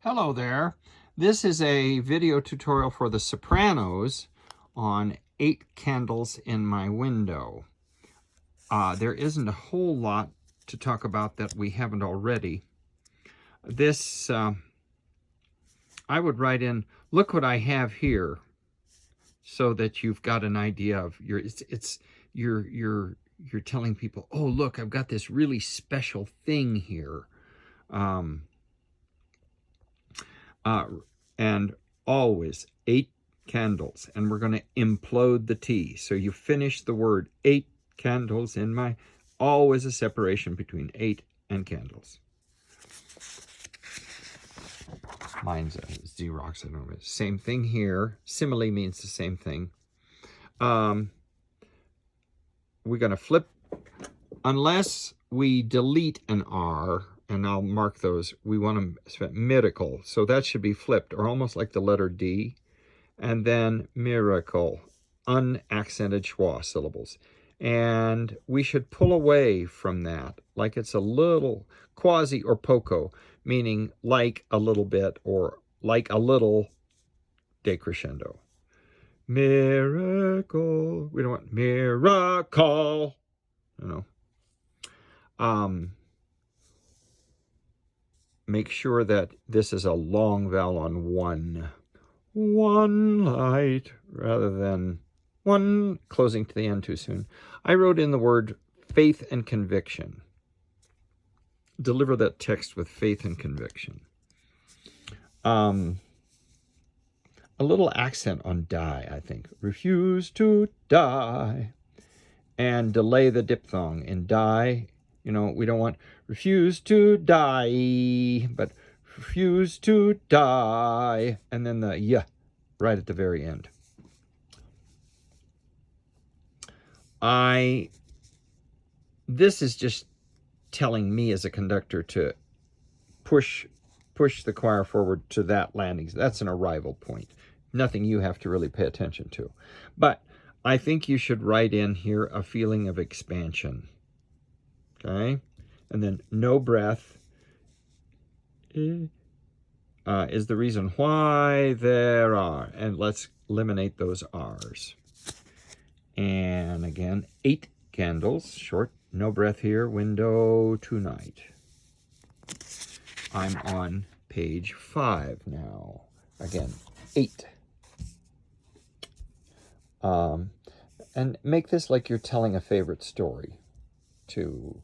Hello there. This is a video tutorial for the Sopranos on 8 candles in my window. There isn't a whole lot to talk about that we haven't already. This, I would write in, look what I have here, so that you've got an idea of you're telling people, oh, look, I've got this really special thing here. And always 8 candles, and we're going to implode the tea. So you finish the word 8 candles in my, always a separation between 8 and candles. Mine's a Xerox, I don't know. Same thing here. Simile means the same thing. We're going to flip, unless we delete an R, and I'll mark those. We want to spell miracle, so that should be flipped, or almost like the letter D, and then miracle, unaccented schwa syllables. And we should pull away from that, like it's a little quasi or poco, meaning like a little bit, or like a little decrescendo. Miracle. We don't want miracle, you know. Make sure that this is a long vowel on one. One light, rather than one closing to the end too soon. I wrote in the word faith and conviction. Deliver that text with faith and conviction. A little accent on die, I think. Refuse to die. And delay the diphthong in die. You know, we don't want refuse to die, but refuse to die. And then the yeah right at the very end. This is just telling me as a conductor to push the choir forward to that landing. That's an arrival point. Nothing you have to really pay attention to. But I think you should write in here a feeling of expansion. Okay? And then no breath is the reason why there are. And let's eliminate those R's. And again, 8 candles, short, no breath here, window tonight. I'm on page 5 now. Again, 8. And make this like you're telling a favorite story to,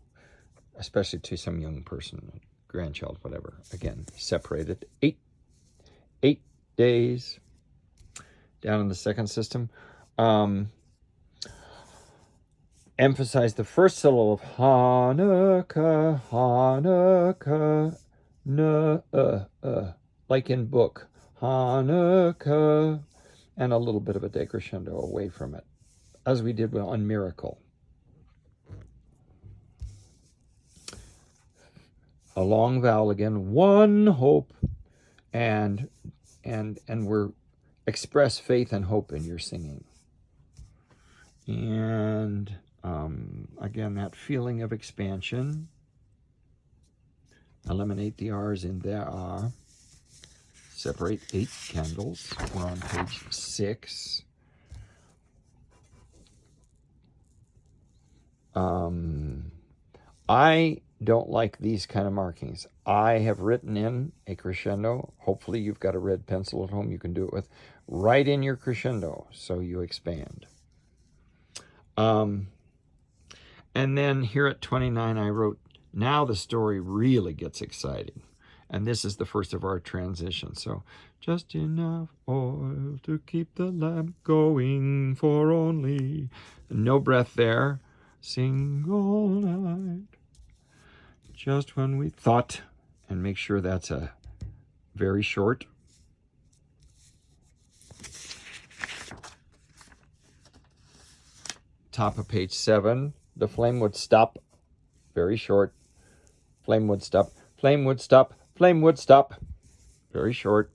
especially to some young person, grandchild, whatever. Again, separated. 8 days. Down in the second system. Emphasize the first syllable of Hanukkah, Hanukkah, like in book, Hanukkah, and a little bit of a decrescendo away from it, as we did on miracle. A long vowel again, one hope, and we're express faith and hope in your singing. And again, that feeling of expansion. Eliminate the R's in there are. Separate 8 candles. We're on page 6. I don't like these kind of markings. I have written in a crescendo. Hopefully you've got a red pencil at home you can do it with. Write in your crescendo so you expand. And then here at 29, I wrote, now the story really gets exciting. And this is the first of our transitions. So, just enough oil to keep the lamp going for only. No breath there. Sing all night. Just when we thought. And make sure that's a very short. Top of page 7. The flame would stop. Very short. Flame would stop. Flame would stop. Flame would stop. Very short.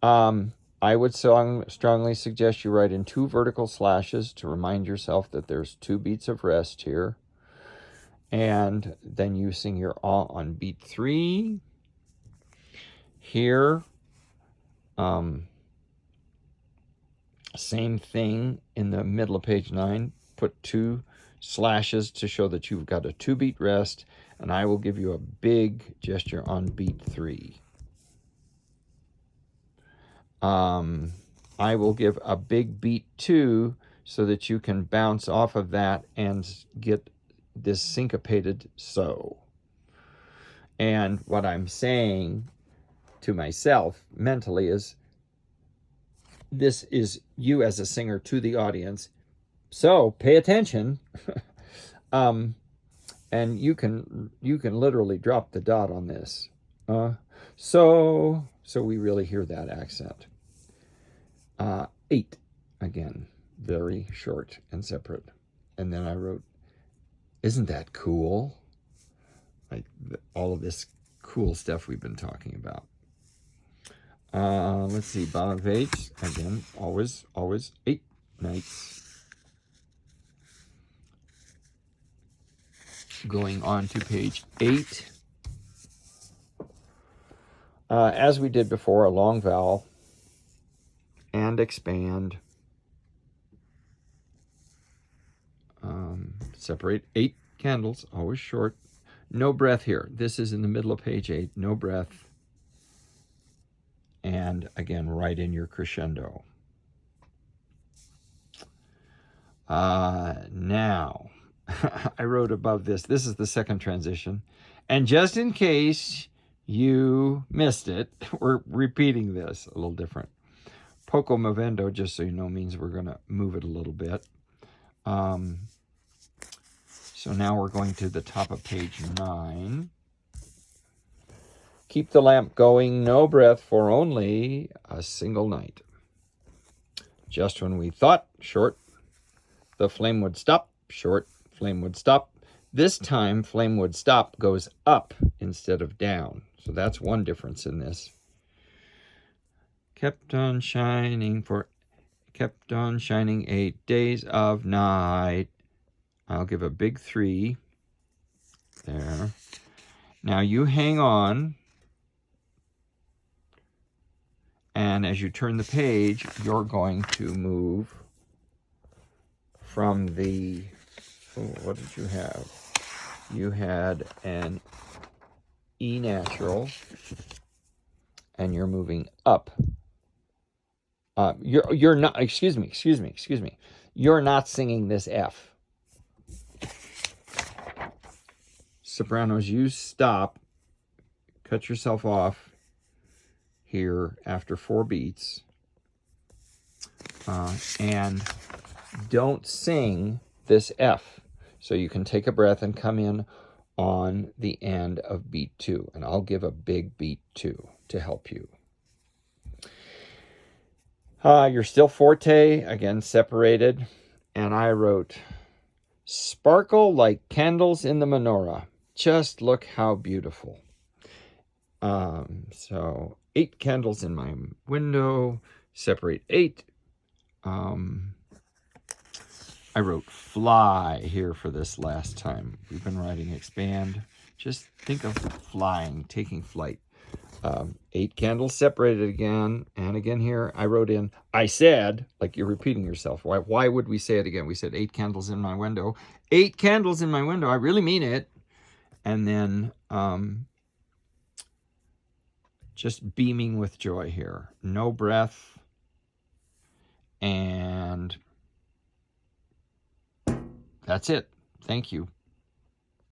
I would strongly suggest you write in 2 vertical slashes to remind yourself that there's 2 beats of rest here. And then you sing your ah on beat 3. here, same thing in the middle of page 9. Put 2 slashes to show that you've got a 2-beat rest, and I will give you a big gesture on beat 3. I will give a big beat 2 so that you can bounce off of that and get this syncopated so. And what I'm saying to myself mentally is, this is you as a singer to the audience, so pay attention. And you can literally drop the dot on this. So we really hear that accent. 8, again, very short and separate. And then I wrote, isn't that cool? Like all of this cool stuff we've been talking about. Let's see, bottom page, again, always 8 nights. Going on to page 8. As we did before, a long vowel and expand. Separate 8 candles, always short. No breath here. This is in the middle of page 8, no breath. And again, right in your crescendo. Now, I wrote above this. This is the second transition. And just in case you missed it, we're repeating this a little different. Poco movendo, just so you know, means we're going to move it a little bit. So now we're going to the top of page 9. Keep the lamp going, no breath, for only a single night. Just when we thought, short, the flame would stop, short, flame would stop. This time, flame would stop goes up instead of down. So that's one difference in this. Kept on shining 8 days of night. I'll give a big 3 there. Now you hang on. And as you turn the page, you're going to move from the, what did you have? You had an E natural, and you're moving up. You're not, excuse me. You're not singing this F. Sopranos, you stop, cut yourself off here after 4 beats, and don't sing this F. So you can take a breath and come in on the end of beat 2, and I'll give a big beat 2 to help you. You're still forte, again separated, and I wrote, sparkle like candles in the menorah. Just look how beautiful. So 8 candles in my window, separate 8. I wrote fly here for this last time. We've been writing expand. Just think of flying, taking flight. 8 candles separated again, and again here I wrote in, I said, like you're repeating yourself. Why would we say it again? We said 8 candles in my window. 8 candles in my window. I really mean it. And then just beaming with joy here. No breath. And that's it. Thank you.